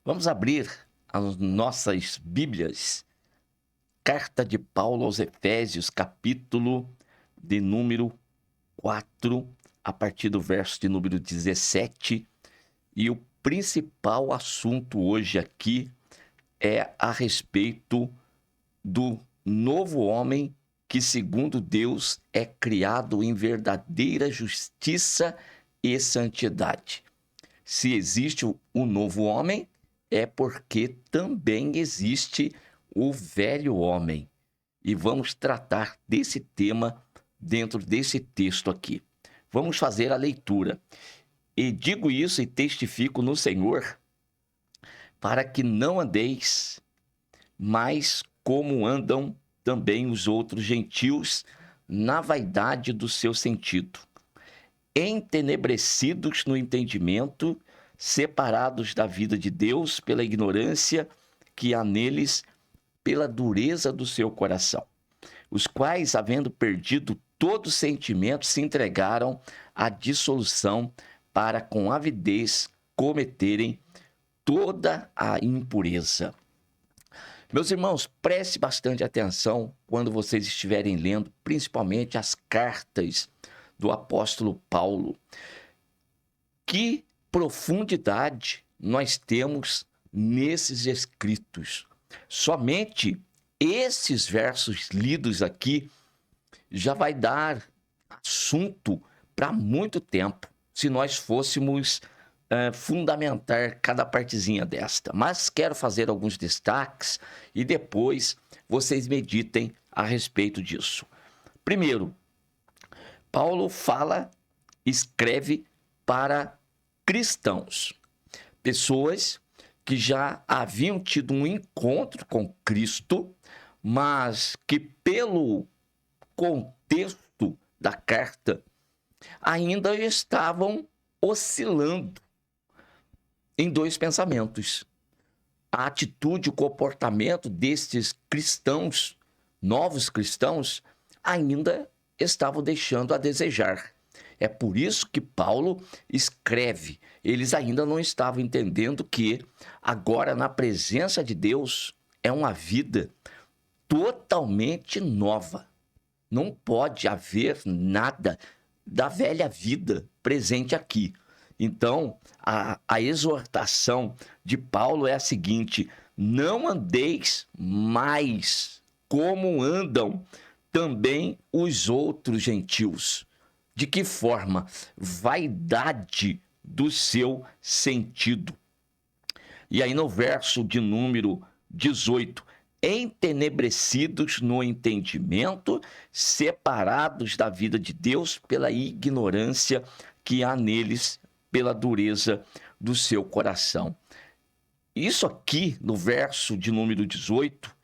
Vamos abrir as nossas Bíblias. Carta de Paulo aos Efésios, capítulo de número 4, a partir do verso de número 17. E o principal assunto hoje aqui é a respeito do novo homem que, segundo Deus, é criado em verdadeira justiça e santidade. Se existe o novo homem, é porque também existe o velho homem. E vamos tratar desse tema dentro desse texto aqui. Vamos fazer a leitura. E digo isso e testifico no Senhor, para que não andeis mais como andam também os outros gentios na vaidade do seu sentido, entenebrecidos no entendimento, separados da vida de Deus pela ignorância que há neles, pela dureza do seu coração, os quais, havendo perdido todo sentimento, se entregaram à dissolução para com avidez cometerem toda a impureza. Meus irmãos, preste bastante atenção quando vocês estiverem lendo, principalmente as cartas do apóstolo Paulo. Que profundidade nós temos nesses escritos. Somente esses versos lidos aqui já vai dar assunto para muito tempo, se nós fôssemos fundamentar cada partezinha desta. Mas quero fazer alguns destaques e depois vocês meditem a respeito disso. Primeiro, Paulo escreve para cristãos, pessoas que já haviam tido um encontro com Cristo, mas que pelo contexto da carta ainda estavam oscilando em dois pensamentos. A atitude, o comportamento destes cristãos, novos cristãos, ainda estavam deixando a desejar. É por isso que Paulo escreve. Eles ainda não estavam entendendo que agora, na presença de Deus, é uma vida totalmente nova. Não pode haver nada da velha vida presente aqui. Então, a exortação de Paulo é a seguinte: não andeis mais como andam também os outros gentios. De que forma? Vaidade do seu sentido. E aí no verso de número 18, entenebrecidos no entendimento, separados da vida de Deus pela ignorância que há neles, pela dureza do seu coração. Isso aqui, no verso de número 18,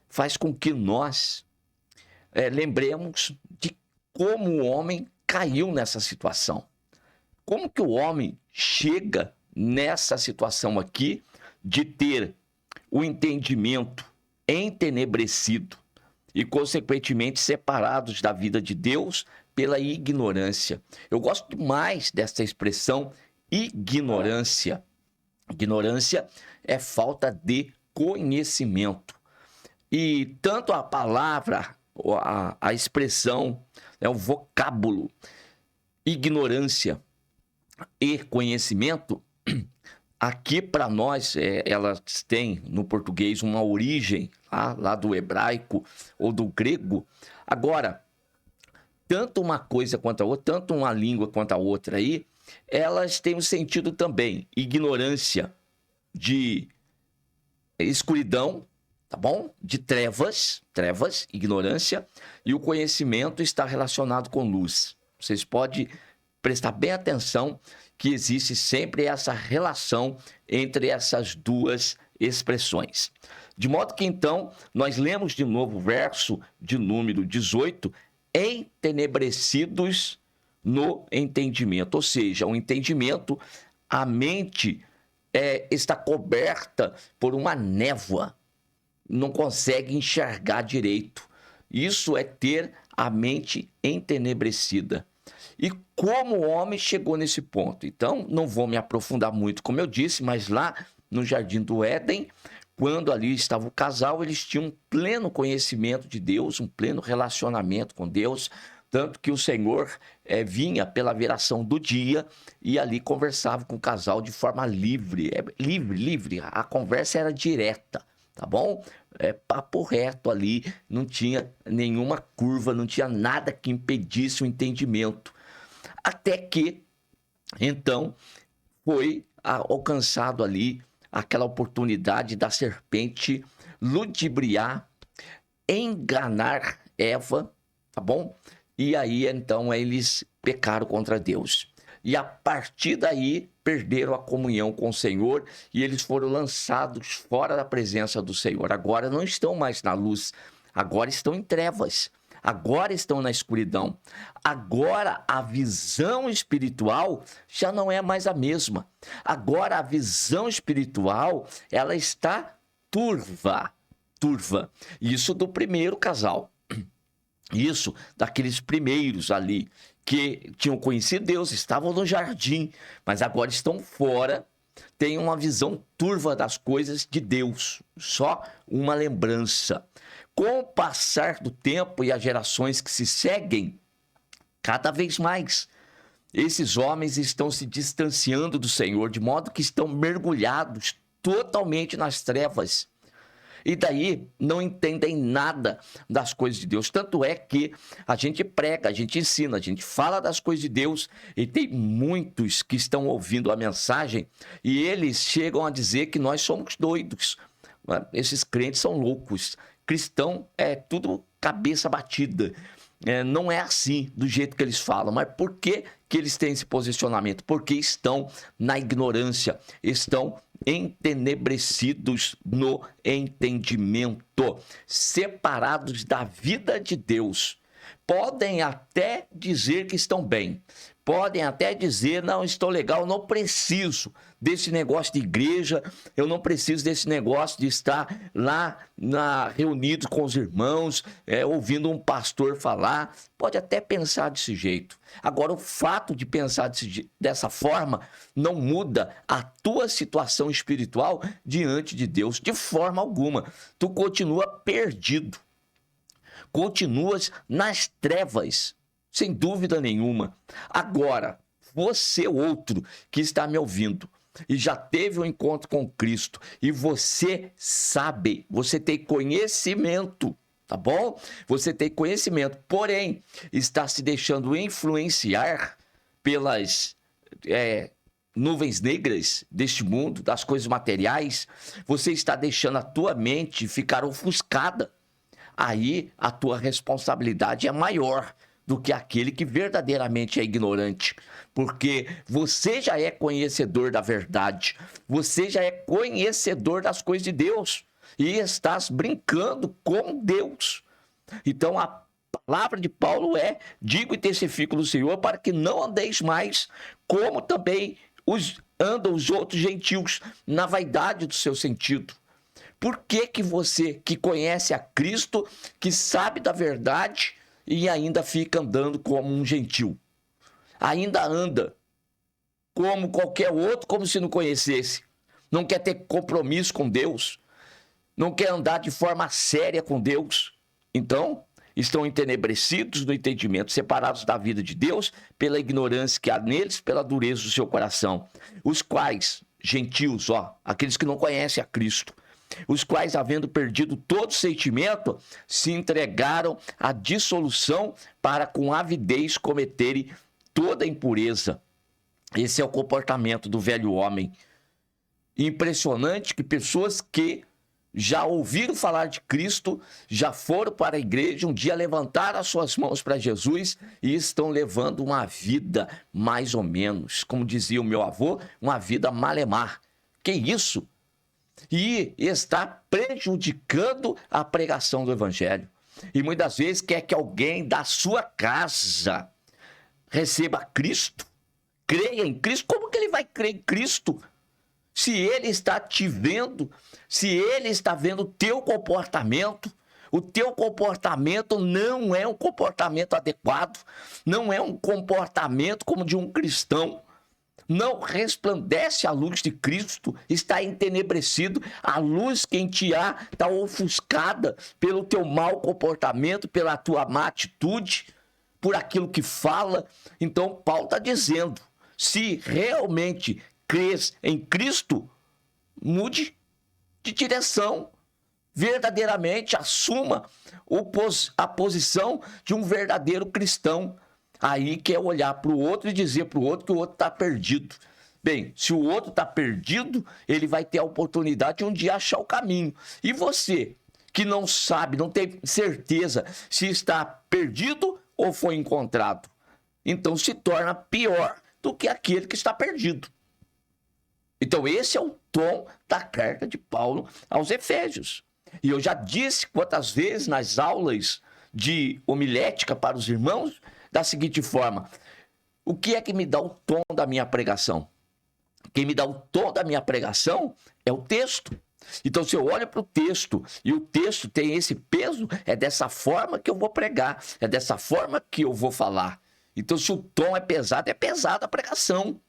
faz com que nós lembremos de como o homem caiu nessa situação. Como que o homem chega nessa situação aqui de ter o entendimento entenebrecido e, consequentemente, separados da vida de Deus pela ignorância. Eu gosto mais dessa expressão ignorância. Ignorância é falta de conhecimento. E tanto a palavra, a expressão, o vocábulo, ignorância e conhecimento, aqui para nós, elas têm no português uma origem lá do hebraico ou do grego. Agora, tanto uma coisa quanto a outra, tanto uma língua quanto a outra aí, elas têm um sentido também. Ignorância de escuridão, tá bom? De trevas, ignorância, e o conhecimento está relacionado com luz. Vocês podem prestar bem atenção que existe sempre essa relação entre essas duas expressões. De modo que, então, nós lemos de novo o verso de número 18, entenebrecidos no entendimento. Ou seja, o entendimento, a mente está coberta por uma névoa, não consegue enxergar direito. Isso é ter a mente entenebrecida. E como o homem chegou nesse ponto? Então, não vou me aprofundar muito, como eu disse, mas lá no Jardim do Éden, quando ali estava o casal, eles tinham um pleno conhecimento de Deus, um pleno relacionamento com Deus, tanto que o Senhor vinha pela viração do dia e ali conversava com o casal de forma livre, livre, a conversa era direta, tá bom? Papo reto ali, não tinha nenhuma curva, não tinha nada que impedisse o entendimento. Até que, então, foi alcançado ali aquela oportunidade da serpente ludibriar, enganar Eva, tá bom? E aí, então, eles pecaram contra Deus. E a partir daí, perderam a comunhão com o Senhor e eles foram lançados fora da presença do Senhor. Agora não estão mais na luz, agora estão em trevas. Agora estão na escuridão. Agora a visão espiritual já não é mais a mesma. Agora a visão espiritual, ela está turva. Isso do primeiro casal. Isso daqueles primeiros ali que tinham conhecido Deus, estavam no jardim, mas agora estão fora, têm uma visão turva das coisas de Deus, só uma lembrança. Com o passar do tempo e as gerações que se seguem, cada vez mais, esses homens estão se distanciando do Senhor, de modo que estão mergulhados totalmente nas trevas. E daí não entendem nada das coisas de Deus. Tanto é que a gente prega, a gente ensina, a gente fala das coisas de Deus e tem muitos que estão ouvindo a mensagem e eles chegam a dizer que nós somos doidos. Esses crentes são loucos. Cristão é tudo cabeça batida. Não é assim, do jeito que eles falam. Mas por que eles têm esse posicionamento? Porque estão na ignorância, estão entenebrecidos no entendimento, separados da vida de Deus. Podem até dizer que estão bem, podem até dizer, não, estou legal, não preciso desse negócio de igreja, eu não preciso desse negócio de estar lá reunido com os irmãos, ouvindo um pastor falar. Pode até pensar desse jeito. Agora, o fato de pensar dessa forma não muda a tua situação espiritual diante de Deus, de forma alguma. Tu continua perdido. Continuas nas trevas, sem dúvida nenhuma. Agora, você outro que está me ouvindo e já teve um encontro com Cristo e você sabe, você tem conhecimento, tá bom? Você tem conhecimento, porém, está se deixando influenciar pelas nuvens negras deste mundo, das coisas materiais, você está deixando a tua mente ficar ofuscada. Aí a tua responsabilidade é maior do que aquele que verdadeiramente é ignorante, porque você já é conhecedor da verdade, você já é conhecedor das coisas de Deus e estás brincando com Deus. Então a palavra de Paulo digo e testifico no Senhor para que não andeis mais como também andam os outros gentios na vaidade do seu sentido. Por que você que conhece a Cristo, que sabe da verdade e ainda fica andando como um gentil? Ainda anda como qualquer outro, como se não conhecesse. Não quer ter compromisso com Deus. Não quer andar de forma séria com Deus. Então, estão entenebrecidos no entendimento, separados da vida de Deus, pela ignorância que há neles, pela dureza do seu coração. Os quais, gentios, aqueles que não conhecem a Cristo, os quais, havendo perdido todo sentimento, se entregaram à dissolução para com avidez cometerem toda impureza. Esse é o comportamento do velho homem. Impressionante que pessoas que já ouviram falar de Cristo, já foram para a igreja, um dia levantaram as suas mãos para Jesus e estão levando uma vida mais ou menos, como dizia o meu avô, uma vida malemar. Que isso? E está prejudicando a pregação do evangelho. E muitas vezes quer que alguém da sua casa receba Cristo, creia em Cristo. Como que ele vai crer em Cristo se ele está te vendo, se ele está vendo o teu comportamento? O teu comportamento não é um comportamento adequado, não é um comportamento como de um cristão. não resplandece a luz de Cristo, está entenebrecido, a luz que em ti há está ofuscada pelo teu mau comportamento, pela tua má atitude, por aquilo que fala. Então Paulo está dizendo, se realmente crês em Cristo, mude de direção, verdadeiramente assuma a posição de um verdadeiro cristão. Aí que é olhar para o outro e dizer para o outro que o outro está perdido. Bem, se o outro está perdido, ele vai ter a oportunidade de um dia achar o caminho. E você, que não sabe, não tem certeza se está perdido ou foi encontrado, então se torna pior do que aquele que está perdido. Então esse é o tom da carta de Paulo aos Efésios. E eu já disse quantas vezes nas aulas de homilética para os irmãos, da seguinte forma: o que é que me dá o tom da minha pregação? Quem me dá o tom da minha pregação é o texto. Então, se eu olho para o texto e o texto tem esse peso, é dessa forma que eu vou pregar, é dessa forma que eu vou falar. Então, se o tom é pesada a pregação.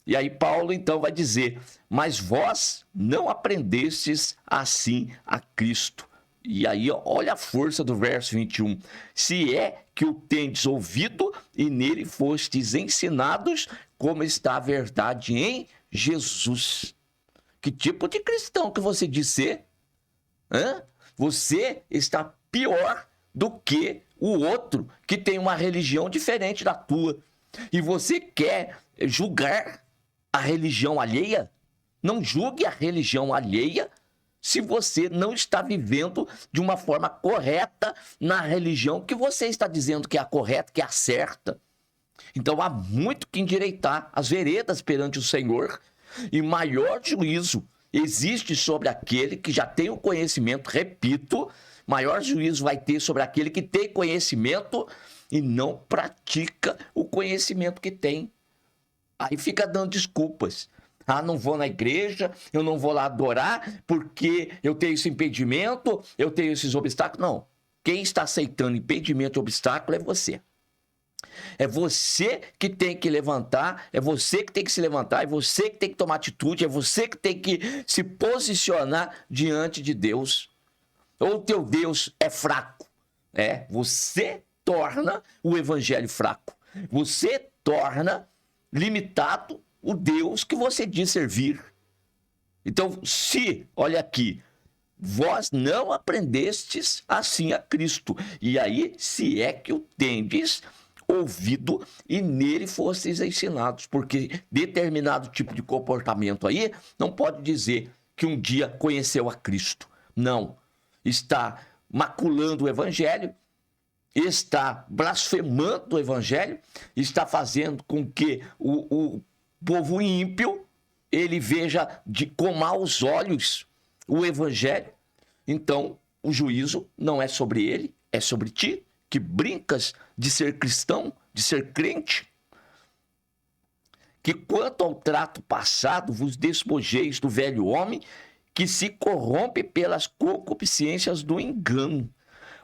E aí Paulo então vai dizer: mas vós não aprendestes assim a Cristo. E aí olha a força do verso 21. Se é que o tendes ouvido e nele fostes ensinados, como está a verdade em Jesus. Que tipo de cristão que você diz ser? Você está pior do que o outro que tem uma religião diferente da tua. E você quer julgar a religião alheia? Não julgue a religião alheia se você não está vivendo de uma forma correta na religião que você está dizendo que é a correta, que é a certa. Então há muito que endireitar as veredas perante o Senhor, e maior juízo existe sobre aquele que já tem o conhecimento. Repito, maior juízo vai ter sobre aquele que tem conhecimento e não pratica o conhecimento que tem. Aí fica dando desculpas. Não vou na igreja, eu não vou lá adorar porque eu tenho esse impedimento, eu tenho esses obstáculos. Não. Quem está aceitando impedimento e obstáculo é você. É você que tem que levantar, é você que tem que se levantar, é você que tem que tomar atitude, é você que tem que se posicionar diante de Deus. Ou o teu Deus é fraco. Você torna o evangelho fraco. Você torna limitado o Deus que você diz servir. Então, olha aqui, vós não aprendestes assim a Cristo. E aí, se é que o tendes ouvido e nele fostes ensinados. Porque determinado tipo de comportamento aí não pode dizer que um dia conheceu a Cristo. Não. Está maculando o evangelho, está blasfemando o evangelho, está fazendo com que o povo ímpio ele veja com maus olhos o evangelho. Então, o juízo não é sobre ele, é sobre ti, que brincas de ser cristão, de ser crente. Que quanto ao trato passado, vos despojeis do velho homem, que se corrompe pelas concupiscências do engano.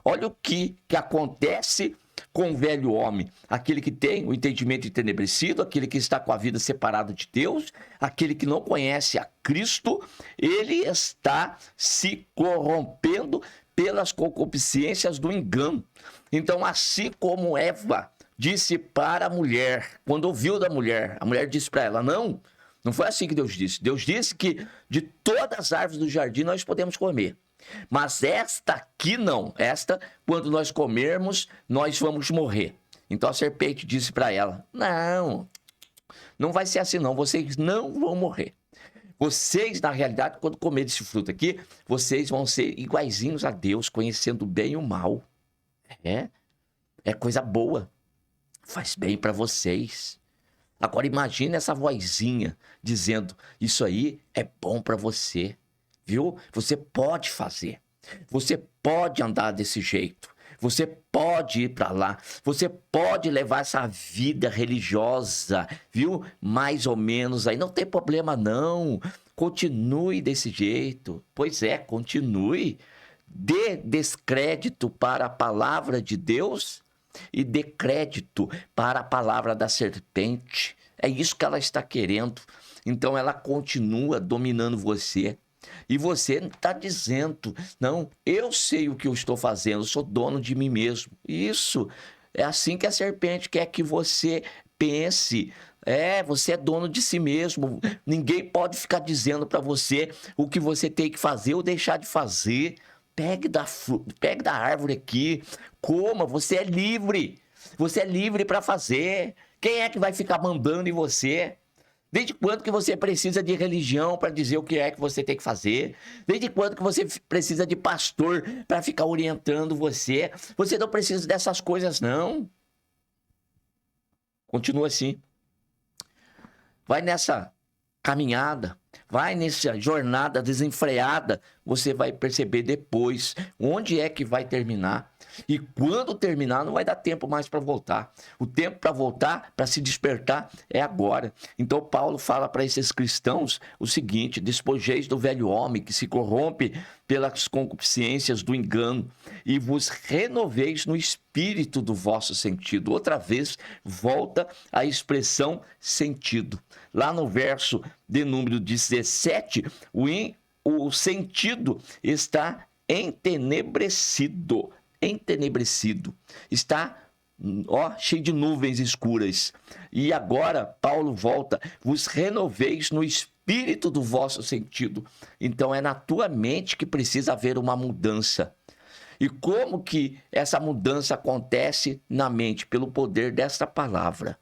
Olha o que acontece com o velho homem, aquele que tem o entendimento entenebrecido, aquele que está com a vida separada de Deus, aquele que não conhece a Cristo, ele está se corrompendo pelas concupiscências do engano. Então, assim como Eva disse para a mulher, quando ouviu da mulher, a mulher disse para ela: não foi assim que Deus disse. Deus disse que de todas as árvores do jardim nós podemos comer. Mas esta aqui não. Esta, quando nós comermos, nós vamos morrer. Então a serpente disse para ela: não vai ser assim não. Vocês não vão morrer. Vocês, na realidade, quando comerem esse fruto aqui, vocês vão ser iguaizinhos a Deus, conhecendo o bem e o mal. É coisa boa. Faz bem para vocês. Agora imagine essa vozinha dizendo: isso aí é bom para você. Viu? Você pode fazer. Você pode andar desse jeito. Você pode ir para lá. Você pode levar essa vida religiosa, viu? Mais ou menos aí. Não tem problema não. Continue desse jeito. Pois é, continue. Dê descrédito para a palavra de Deus e dê crédito para a palavra da serpente. É isso que ela está querendo. Então ela continua dominando você. E você está dizendo, não, eu sei o que eu estou fazendo, eu sou dono de mim mesmo. Isso, é assim que a serpente quer que você pense. Você é dono de si mesmo. Ninguém pode ficar dizendo para você o que você tem que fazer ou deixar de fazer. Pegue da árvore aqui, coma, você é livre. Você é livre para fazer. Quem é que vai ficar mandando em você? Desde quando que você precisa de religião para dizer o que é que você tem que fazer? Desde quando que você precisa de pastor para ficar orientando você? Você não precisa dessas coisas, não. Continua assim. Vai nessa caminhada, vai nessa jornada desenfreada, você vai perceber depois onde é que vai terminar. E quando terminar, não vai dar tempo mais para voltar. O tempo para voltar, para se despertar, é agora. Então Paulo fala para esses cristãos o seguinte: despojeis do velho homem que se corrompe pelas concupiscências do engano e vos renoveis no espírito do vosso sentido. Outra vez, volta a expressão sentido. Lá no verso de número 17, o sentido está entenebrecido. Está cheio de nuvens escuras. E agora Paulo volta: vos renoveis no espírito do vosso sentido. Então é na tua mente que precisa haver uma mudança. E como que essa mudança acontece na mente? Pelo poder desta palavra.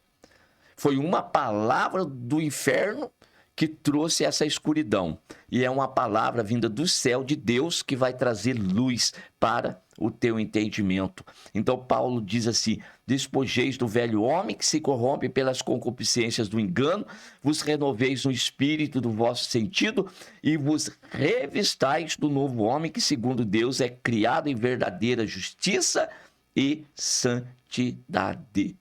Foi uma palavra do inferno que trouxe essa escuridão. E é uma palavra vinda do céu de Deus que vai trazer luz para o teu entendimento. Então Paulo diz assim: despojeis do velho homem que se corrompe pelas concupiscências do engano, vos renoveis no espírito do vosso sentido e vos revistais do novo homem que segundo Deus é criado em verdadeira justiça e santidade.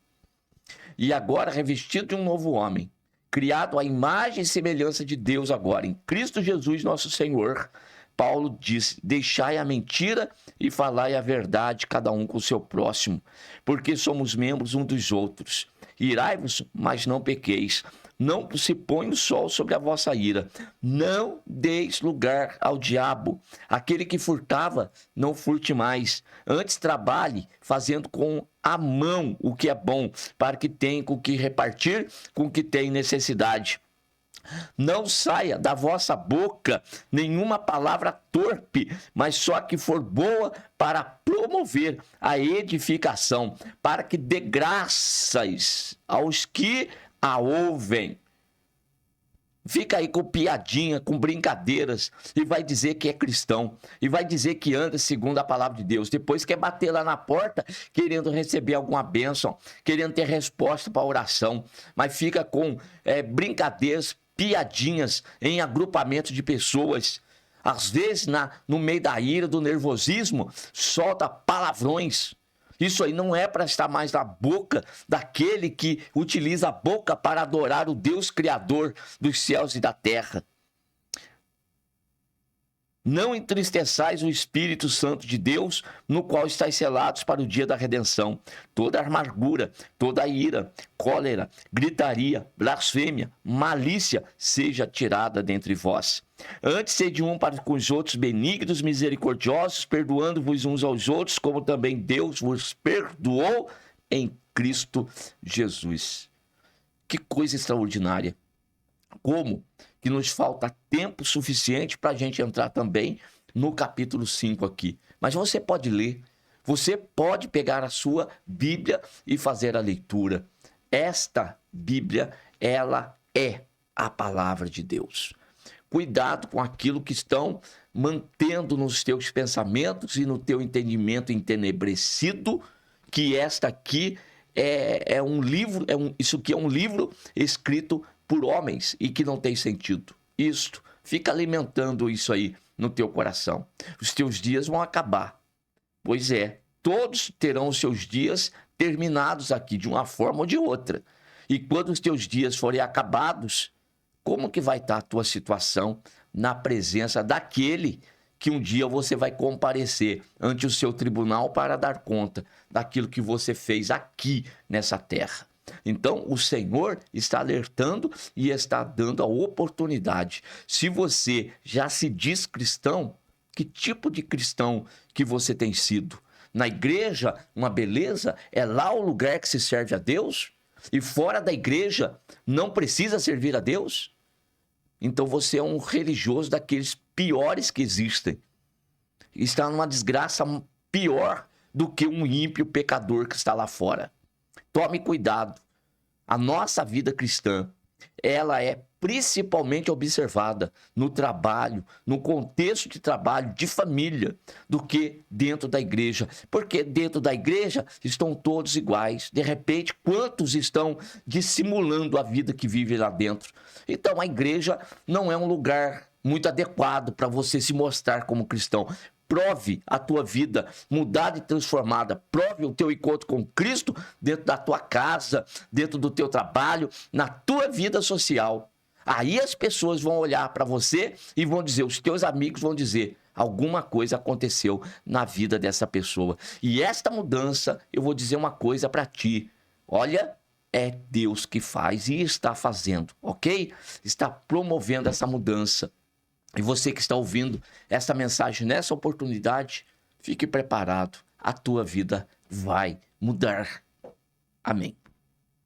E agora revestido de um novo homem, criado à imagem e semelhança de Deus agora, em Cristo Jesus nosso Senhor. Paulo diz: deixai a mentira e falai a verdade, cada um com o seu próximo, porque somos membros um dos outros. Irai-vos, mas não pequeis. Não se põe o sol sobre a vossa ira. Não deis lugar ao diabo. Aquele que furtava, não furte mais. Antes trabalhe, fazendo com a mão o que é bom, para que tenha com o que repartir com o que tem necessidade. Não saia da vossa boca nenhuma palavra torpe, mas só que for boa para promover a edificação, para que dê graças aos que a ouvem. Fica aí com piadinha, com brincadeiras, e vai dizer que é cristão, e vai dizer que anda segundo a palavra de Deus. Depois quer bater lá na porta, querendo receber alguma bênção, querendo ter resposta para a oração, mas fica com brincadeiras, piadinhas em agrupamento de pessoas. Às vezes, no meio da ira, do nervosismo, solta palavrões. Isso aí não é para estar mais na boca daquele que utiliza a boca para adorar o Deus Criador dos céus e da terra. Não entristeçais o Espírito Santo de Deus, no qual estáis selados para o dia da redenção. Toda amargura, toda ira, cólera, gritaria, blasfêmia, malícia seja tirada dentre vós. Antes sede um para com os outros benignos, misericordiosos, perdoando-vos uns aos outros, como também Deus vos perdoou em Cristo Jesus. Que coisa extraordinária! Como que nos falta tempo suficiente para a gente entrar também no capítulo 5 aqui. Mas você pode ler, você pode pegar a sua Bíblia e fazer a leitura. Esta Bíblia, ela é a palavra de Deus. Cuidado com aquilo que estão mantendo nos teus pensamentos e no teu entendimento entenebrecido, que esta aqui é um livro, isso aqui é um livro escrito por homens e que não tem sentido. Isto, fica alimentando isso aí no teu coração. Os teus dias vão acabar. Pois é, todos terão os seus dias terminados aqui de uma forma ou de outra. E quando os teus dias forem acabados, como que vai estar a tua situação na presença daquele que um dia você vai comparecer ante o seu tribunal para dar conta daquilo que você fez aqui nessa terra? Então, o Senhor está alertando e está dando a oportunidade. Se você já se diz cristão, que tipo de cristão que você tem sido? Na igreja, uma beleza, é lá o lugar que se serve a Deus? E fora da igreja, não precisa servir a Deus? Então você é um religioso daqueles piores que existem. Está numa desgraça pior do que um ímpio pecador que está lá fora. Tome cuidado. A nossa vida cristã, ela é principalmente observada no trabalho, no contexto de trabalho, de família, do que dentro da igreja. Porque dentro da igreja estão todos iguais. De repente, quantos estão dissimulando a vida que vive lá dentro? Então, a igreja não é um lugar muito adequado para você se mostrar como cristão. Prove a tua vida mudada e transformada. Prove o teu encontro com Cristo dentro da tua casa, dentro do teu trabalho, na tua vida social. Aí as pessoas vão olhar para você e vão dizer, os teus amigos vão dizer, alguma coisa aconteceu na vida dessa pessoa. E esta mudança, eu vou dizer uma coisa para ti. Olha, é Deus que faz e está fazendo, ok? Está promovendo essa mudança. E você que está ouvindo essa mensagem nessa oportunidade, fique preparado. A tua vida vai mudar. Amém.